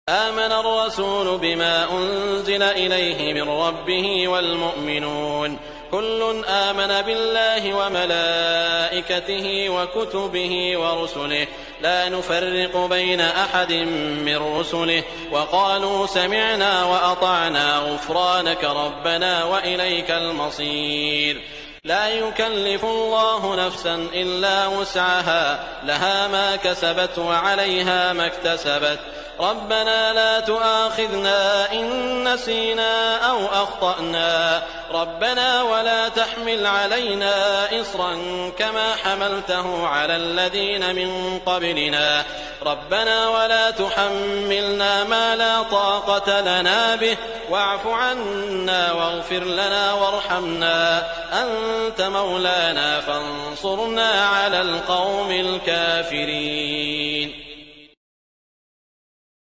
آمن الرسول بما أنزل إليه من ربه والمؤمنون كل آمن بالله وملائكته وكتبه ورسله لا نفرق بين أحد من رسله وقالوا سمعنا وأطعنا غفرانك ربنا وإليك المصير. لا يكلف الله نفسا إلا وسعها لها ما كسبت وعليها ما اكتسبت ربنا لا تؤاخذنا إن نسينا أو أخطأنا ربنا ولا تحمل علينا إصرا كما حملته على الذين من قبلنا ربنا ولا تحملنا ما لا طاقة لنا به واعف عنا واغفر لنا وارحمنا أنت مولانا فانصرنا على القوم الكافرين.